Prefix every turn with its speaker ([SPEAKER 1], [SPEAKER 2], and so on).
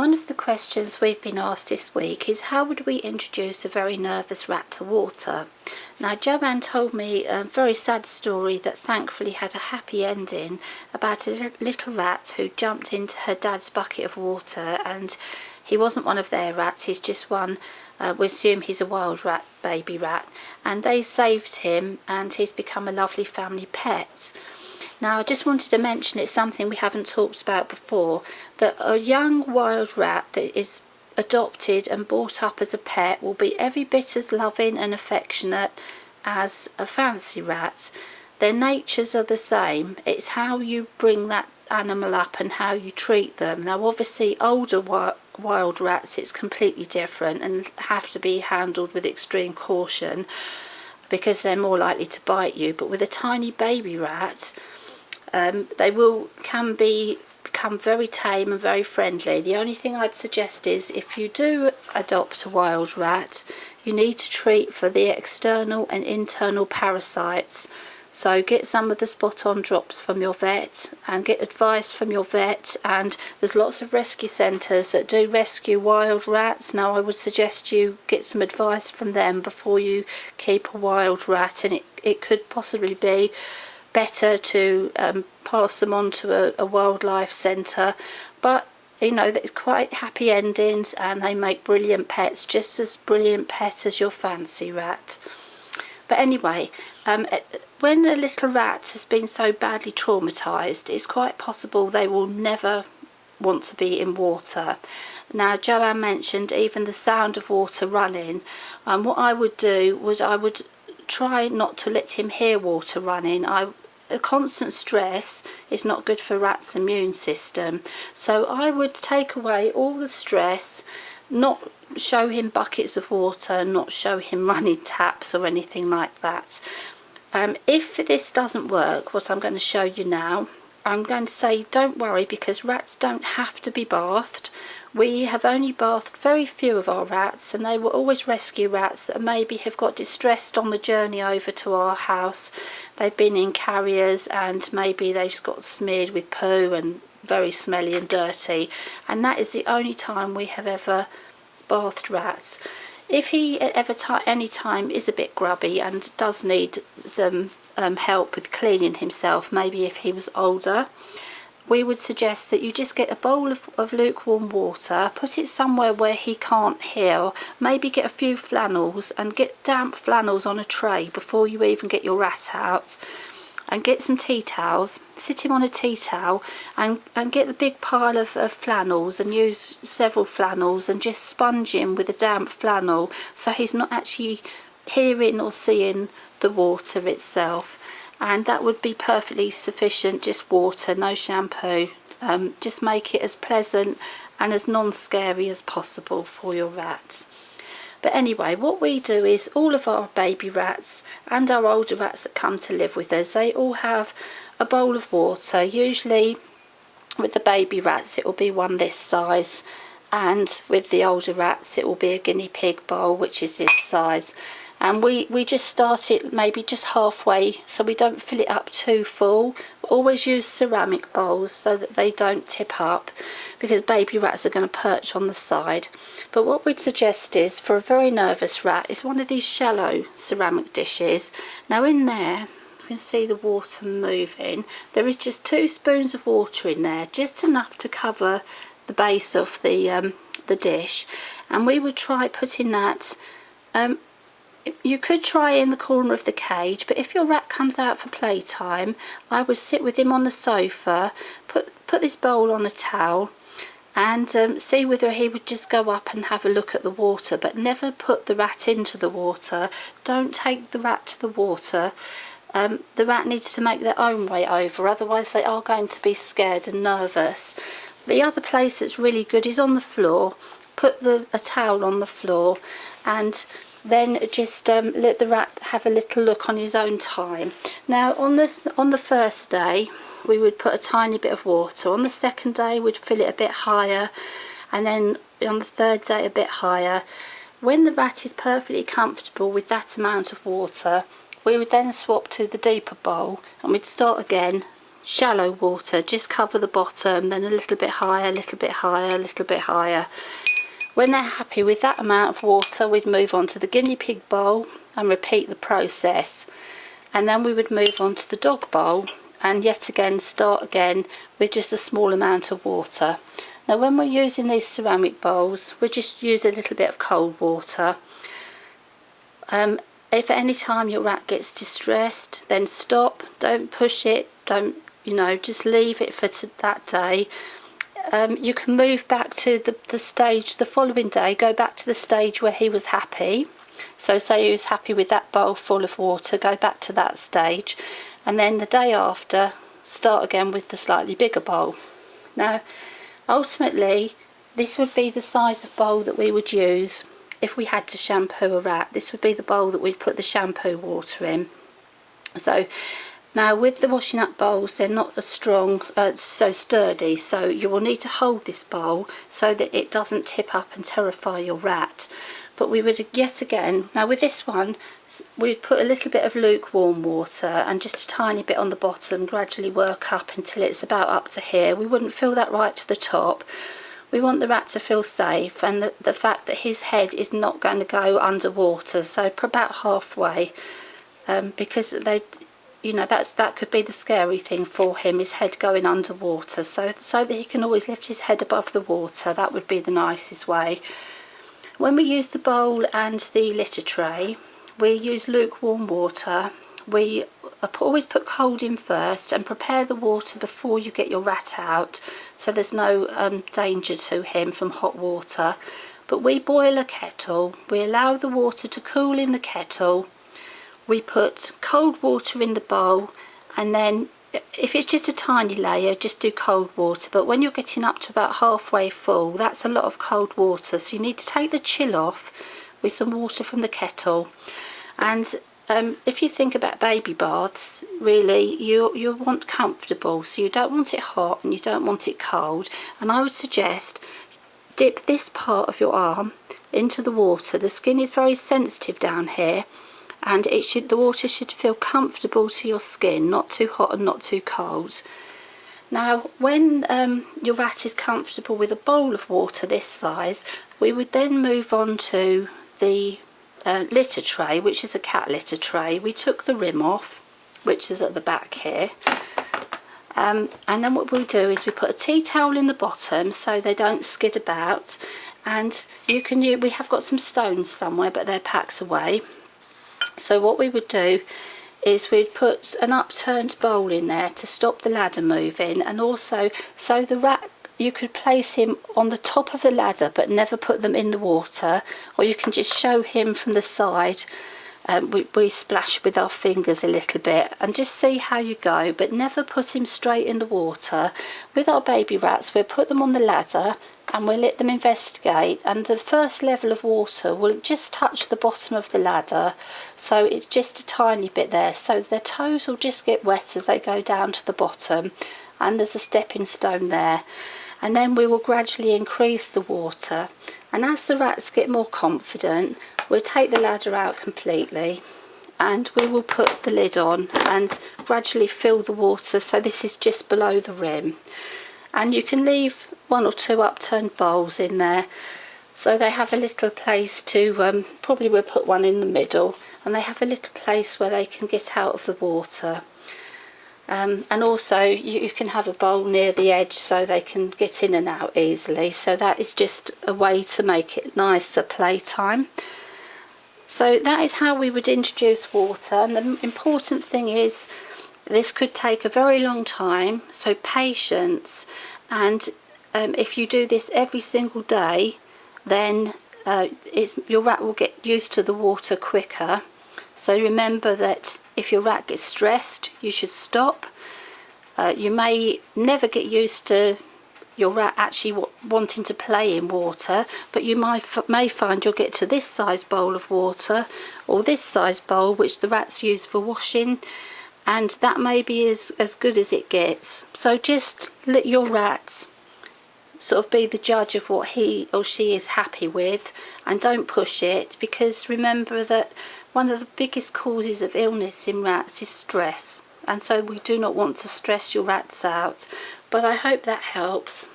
[SPEAKER 1] One of the questions we've been asked this week is how would we introduce a very nervous rat to water? Now Joanne told me a very sad story that thankfully had a happy ending about a little rat who jumped into her dad's bucket of water, and he wasn't one of their rats, he's just one, we assume he's a wild rat, baby rat, and they saved him and he's become a lovely family pet. Now I just wanted to mention, it's something we haven't talked about before, that a young wild rat that is adopted and brought up as a pet will be every bit as loving and affectionate as a fancy rat. Their natures are the same, it's how you bring that animal up and how you treat them. Now obviously older wild rats, it's completely different and have to be handled with extreme caution because they're more likely to bite you, but with a tiny baby rat, they can become very tame and very friendly. The only thing I'd suggest is if you do adopt a wild rat, you need to treat for the external and internal parasites. So get some of the spot-on drops from your vet and get advice from your vet, and there's lots of rescue centres that do rescue wild rats. Now I would suggest you get some advice from them before you keep a wild rat, and it could possibly be better to pass them on to a wildlife centre, but you know, there's quite happy endings and they make brilliant pets, just as brilliant pet as your fancy rat. But anyway, when a little rat has been so badly traumatised, it's quite possible they will never want to be in water. Now Joanne mentioned even the sound of water running, and what I would do was I would try not to let him hear water running. A constant stress is not good for rats' immune system, so I would take away all the stress, not show him buckets of water, not show him running taps or anything like that. If this doesn't work, what I'm going to show you now, I'm going to say don't worry, because rats don't have to be bathed. We have only bathed very few of our rats, and they will always rescue rats that maybe have got distressed on the journey over to our house. They've been in carriers and maybe they've got smeared with poo and very smelly and dirty, and that is the only time we have ever bathed rats. If he ever any time is a bit grubby and does need some help with cleaning himself, maybe if he was older, we would suggest that you just get a bowl of lukewarm water, put it somewhere where he can't hear, maybe get a few flannels and get damp flannels on a tray before you even get your rat out, and get some tea towels, sit him on a tea towel and get the big pile of flannels and use several flannels and just sponge him with a damp flannel so he's not actually hearing or seeing the water itself. And that would be perfectly sufficient, just water, no shampoo. Just make it as pleasant and as non-scary as possible for your rats. But anyway, what we do is all of our baby rats and our older rats that come to live with us, they all have a bowl of water. Usually with the baby rats it will be one this size, and with the older rats it will be a guinea pig bowl, which is this size. And we just start it maybe just halfway so we don't fill it up too full. Always use ceramic bowls so that they don't tip up, because baby rats are going to perch on the side. But what we'd suggest is, for a very nervous rat, is one of these shallow ceramic dishes. Now in there, you can see the water moving. There is just 2 spoons of water in there, just enough to cover the base of the dish. And we would try putting that, you could try in the corner of the cage, but if your rat comes out for playtime, I would sit with him on the sofa, put this bowl on a towel and see whether he would just go up and have a look at the water, but never put the rat into the water. Don't take the rat to the water. The rat needs to make their own way over, otherwise they are going to be scared and nervous. The other place that's really good is on the floor. Put a towel on the floor and then just let the rat have a little look on his own time. Now on the first day we would put a tiny bit of water. On the second day we'd fill it a bit higher, and then on the third day a bit higher. When the rat is perfectly comfortable with that amount of water, we would then swap to the deeper bowl and we'd start again shallow water, just cover the bottom, then a little bit higher, a little bit higher, a little bit higher. When they're happy with that amount of water, we'd move on to the guinea pig bowl and repeat the process. And then we would move on to the dog bowl and yet again start again with just a small amount of water. Now when we're using these ceramic bowls, we just use a little bit of cold water. If at any time your rat gets distressed, then stop, don't push it, don't, just leave it for that day. You can move back to the stage the following day, go back to the stage where he was happy. So say he was happy with that bowl full of water, go back to that stage, and then the day after start again with the slightly bigger bowl. Now ultimately this would be the size of bowl that we would use if we had to shampoo a rat. This would be the bowl that we'd put the shampoo water in. So now with the washing up bowls, they're not as strong, so sturdy, so you will need to hold this bowl so that it doesn't tip up and terrify your rat. But we would yet again, now with this one, we'd put a little bit of lukewarm water and just a tiny bit on the bottom, gradually work up until it's about up to here. We wouldn't fill that right to the top. We want the rat to feel safe, and the fact that his head is not going to go underwater, so about halfway, because that could be the scary thing for him, his head going underwater, so that he can always lift his head above the water. That would be the nicest way. When we use the bowl and the litter tray, we use lukewarm water. We always put cold in first and prepare the water before you get your rat out, so there's no danger to him from hot water. But we boil a kettle, we allow the water to cool in the kettle, we put cold water in the bowl, and then if it's just a tiny layer, just do cold water. But when you're getting up to about halfway full, that's a lot of cold water, so you need to take the chill off with some water from the kettle. And if you think about baby baths, really you want comfortable, so you don't want it hot and you don't want it cold. And I would suggest dip this part of your arm into the water. The skin is very sensitive down here, and the water should feel comfortable to your skin, not too hot and not too cold. Now when your rat is comfortable with a bowl of water this size, we would then move on to the litter tray, which is a cat litter tray. We took the rim off, which is at the back here, and then what we do is we put a tea towel in the bottom so they don't skid about. And we have got some stones somewhere, but they're packed away. So what we would do is we'd put an upturned bowl in there to stop the ladder moving, and also so the rat, you could place him on the top of the ladder but never put them in the water, or you can just show him from the side. We splash with our fingers a little bit and just see how you go, but never put him straight in the water. With our baby rats, we'll put them on the ladder and we'll let them investigate, and the first level of water will just touch the bottom of the ladder, so it's just a tiny bit there, so their toes will just get wet as they go down to the bottom, and there's a stepping stone there. And then we will gradually increase the water, and as the rats get more confident, we'll take the ladder out completely and we will put the lid on and gradually fill the water, so this is just below the rim. And you can leave one or two upturned bowls in there, so they have a little place to, probably we'll put one in the middle, and they have a little place where they can get out of the water. And also you can have a bowl near the edge so they can get in and out easily, so that is just a way to make it nicer playtime. So that is how we would introduce water, and the important thing is this could take a very long time, so patience. And if you do this every single day, then your rat will get used to the water quicker. So remember that if your rat gets stressed, you should stop. You may never get used to your rat actually wanting to play in water, but you may find you'll get to this size bowl of water or this size bowl which the rats use for washing, and that may be as good as it gets. So just let your rat sort of be the judge of what he or she is happy with, and don't push it, because remember that one of the biggest causes of illness in rats is stress. and so we do not want to stress your rats out. But I hope that helps.